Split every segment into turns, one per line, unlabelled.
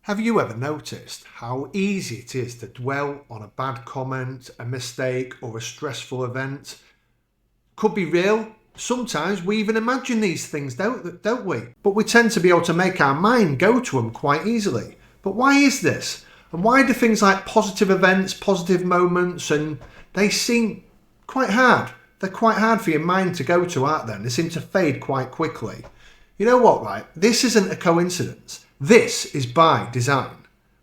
Have you ever noticed how easy it is to dwell on a bad comment, a mistake, or a stressful event? Could be real. Sometimes we even imagine these things, don't we? But we tend to be able to make our mind go to them quite easily. But why is this? And why do things like positive events, positive moments, and they seem quite hard? They're quite hard for your mind to go to, aren't they? And they seem to fade quite quickly. You know what, right? This isn't a coincidence. This is by design,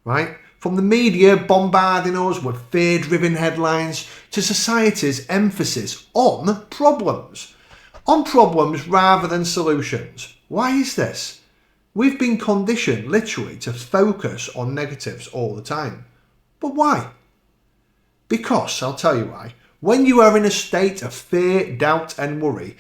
right? From the media bombarding us with fear-driven headlines to society's emphasis on problems rather than solutions. Why is this? We've been conditioned literally to focus on negatives all the time. But why? Because, I'll tell you why, when you are in a state of fear, doubt and worry,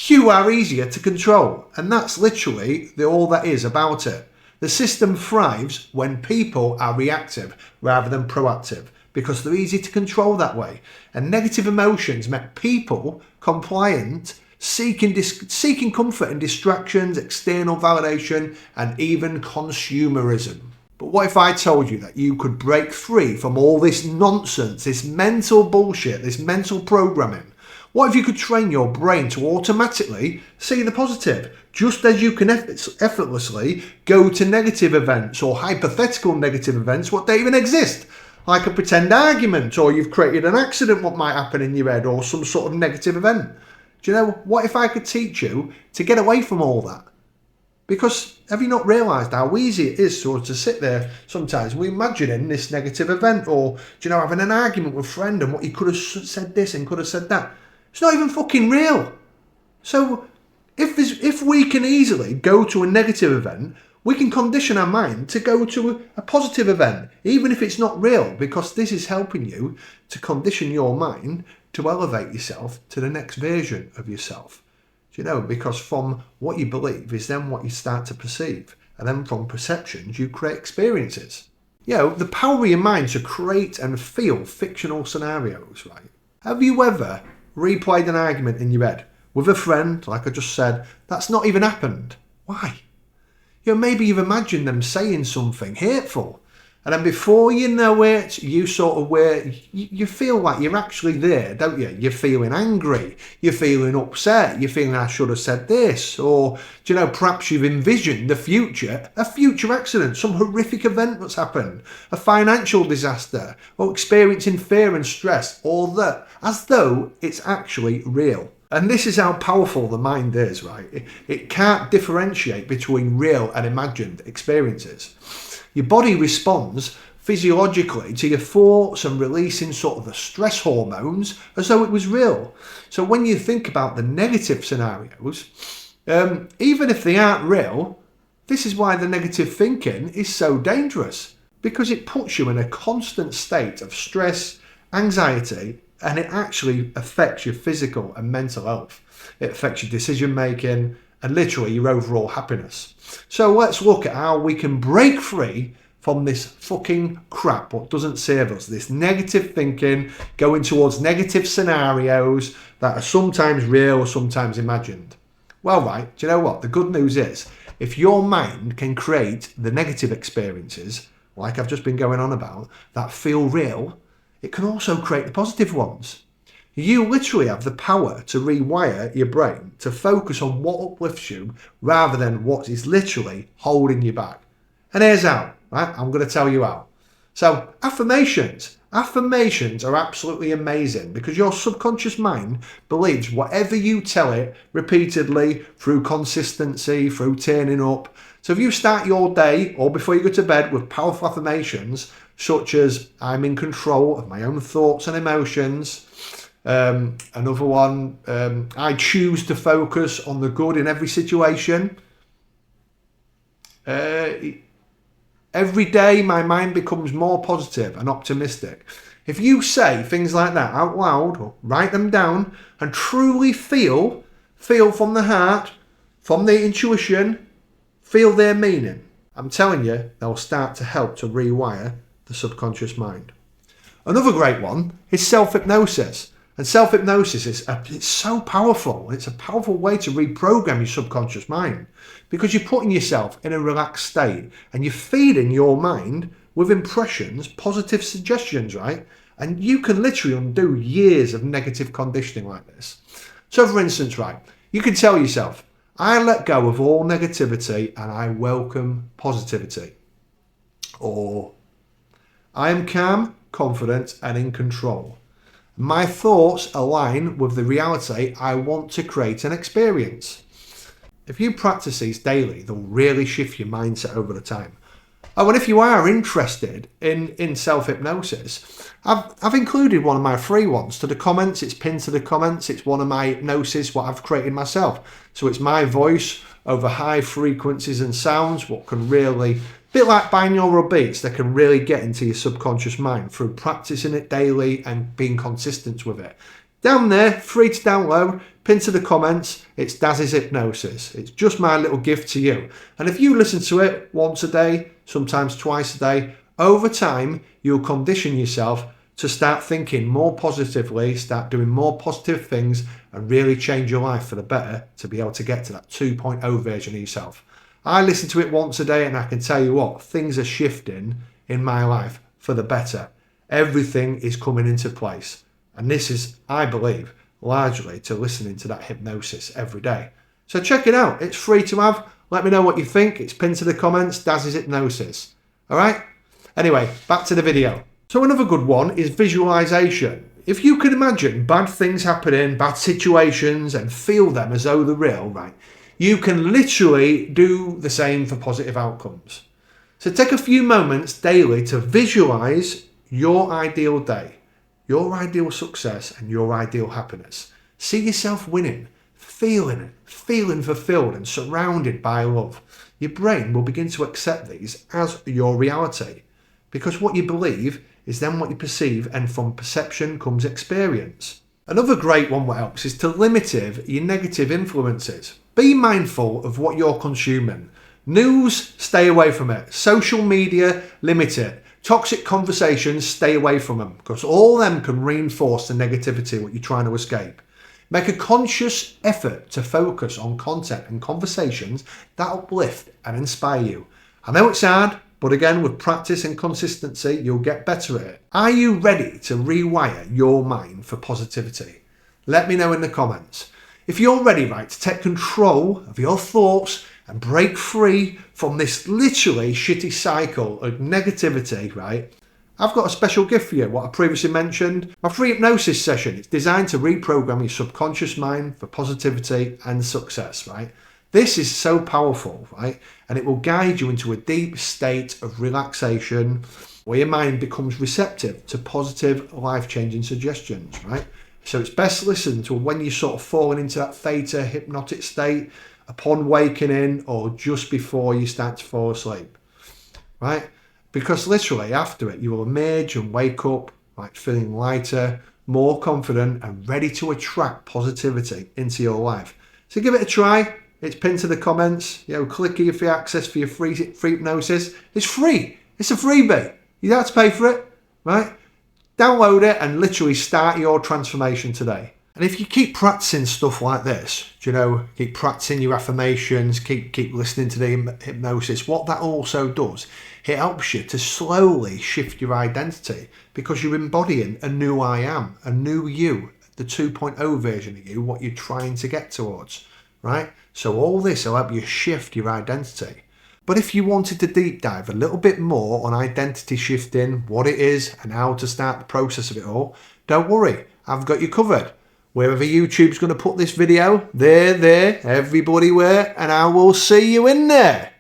you are easier to control, and that's literally all that is about it. The system thrives when people are reactive rather than proactive because they're easy to control that way. And negative emotions make people compliant, seeking comfort in distractions, external validation, and even consumerism. But what if I told you that you could break free from all this nonsense, this mental bullshit, this mental programming? What if you could train your brain to automatically see the positive, just as you can effortlessly go to negative events or hypothetical negative events what don't even exist, like a pretend argument, or you've created an accident what might happen in your head, or some sort of negative event. Do you know, what if I could teach you to get away from all that? Because have you not realised how easy it is to sit there sometimes? We imagining this negative event, or, do you know, having an argument with a friend and what he could have said this and could have said that. It's not even fucking real. So if we can easily go to a negative event, we can condition our mind to go to a positive event, even if it's not real, because this is helping you to condition your mind to elevate yourself to the next version of yourself. Do you know? Because from what you believe is then what you start to perceive. And then from perceptions, you create experiences. You know, the power of your mind to create and feel fictional scenarios, right? Have you ever replayed an argument in your head with a friend, like I just said, that's not even happened? Why? You know, maybe you've imagined them saying something hateful, and then before you know it, you sort of you feel like you're actually there, don't you? You're feeling angry, you're feeling upset, you're feeling I should have said this, or, do you know, perhaps you've envisioned a future accident, some horrific event that's happened, a financial disaster, or experiencing fear and stress, or that, as though it's actually real. And this is how powerful the mind is, right? It can't differentiate between real and imagined experiences. Your body responds physiologically to your thoughts and releasing sort of the stress hormones as though it was real. So when you think about the negative scenarios, even if they aren't real, this is why the negative thinking is so dangerous, because it puts you in a constant state of stress, anxiety, and it actually affects your physical and mental health. It affects your decision making and literally your overall happiness. So let's look at how we can break free from this fucking crap, what doesn't serve us, this negative thinking, going towards negative scenarios that are sometimes real or sometimes imagined. Well, right, do you know what? The good news is, if your mind can create the negative experiences, like I've just been going on about, that feel real, it can also create the positive ones. You literally have the power to rewire your brain to focus on what uplifts you rather than what is literally holding you back. And here's how, right? I'm going to tell you how. So affirmations. Affirmations are absolutely amazing because your subconscious mind believes whatever you tell it repeatedly through consistency, through turning up. So if you start your day or before you go to bed with powerful affirmations such as I'm in control of my own thoughts and emotions, another one, I choose to focus on the good in every situation. Every day my mind becomes more positive and optimistic. If you say things like that out loud or write them down and truly feel from the heart, from the intuition, feel their meaning, I'm telling you, they'll start to help to rewire the subconscious mind. Another great one is self-hypnosis. And self-hypnosis it's so powerful. It's a powerful way to reprogram your subconscious mind because you're putting yourself in a relaxed state and you're feeding your mind with impressions, positive suggestions, right? And you can literally undo years of negative conditioning like this. So for instance, right, you can tell yourself, I let go of all negativity and I welcome positivity. Or I am calm, confident and in control. My thoughts align with the reality I want to create and experience. If you practice these daily, they'll really shift your mindset over the time. Oh, and if you are interested in self-hypnosis, I've included one of my free ones to the comments. It's pinned to the comments. It's one of my hypnosis, what I've created myself. So it's my voice over high frequencies and sounds, what can really, a bit like binaural beats, that can really get into your subconscious mind through practicing it daily and being consistent with it. Down there, free to download, pin to the comments, it's Daz's Hypnosis. It's just my little gift to you. And if you listen to it once a day, sometimes twice a day, over time, you'll condition yourself to start thinking more positively, start doing more positive things, and really change your life for the better to be able to get to that 2.0 version of yourself. I listen to it once a day and I can tell you what, things are shifting in my life for the better. Everything is coming into place. And this is, I believe, largely to listening to that hypnosis every day. So check it out. It's free to have. Let me know what you think. It's pinned to the comments. Daz's Hypnosis. All right? Anyway, back to the video. So another good one is visualization. If you can imagine bad things happening, bad situations, and feel them as though they're real, right, you can literally do the same for positive outcomes. So take a few moments daily to visualize your ideal day, your ideal success, and your ideal happiness. See yourself winning, feeling fulfilled and surrounded by love. Your brain will begin to accept these as your reality because what you believe is then what you perceive, and from perception comes experience. Another great one that helps is to limit your negative influences. Be mindful of what you're consuming. News, stay away from it. Social media, limit it. Toxic conversations, stay away from them because all of them can reinforce the negativity what you're trying to escape. Make a conscious effort to focus on content and conversations that uplift and inspire you. I know it's hard, but again, with practice and consistency, you'll get better at it. Are you ready to rewire your mind for positivity? Let me know in the comments. If you're ready, right, to take control of your thoughts and break free from this literally shitty cycle of negativity, right, I've got a special gift for you, what I previously mentioned. My free hypnosis session. It's designed to reprogram your subconscious mind for positivity and success, right? This is so powerful, right? And it will guide you into a deep state of relaxation where your mind becomes receptive to positive, life-changing suggestions, right? So it's best listened to when you're sort of falling into that theta hypnotic state, upon waking in, or just before you start to fall asleep, right? Because literally after it, you will emerge and wake up like feeling lighter, more confident, and ready to attract positivity into your life. So give it a try. It's pinned to the comments. Click here for access for your free hypnosis. It's free. It's a freebie. You don't have to pay for it, right? Download it and literally start your transformation today. And if you keep practicing stuff like this, keep practicing your affirmations, keep listening to the hypnosis, what that also does, it helps you to slowly shift your identity because you're embodying a new I am, a new you, the 2.0 version of you, what you're trying to get towards, right? So all this will help you shift your identity. But if you wanted to deep dive a little bit more on identity shifting, what it is and how to start the process of it all, don't worry, I've got you covered. Wherever YouTube's going to put this video, there, everybody where, and I will see you in there.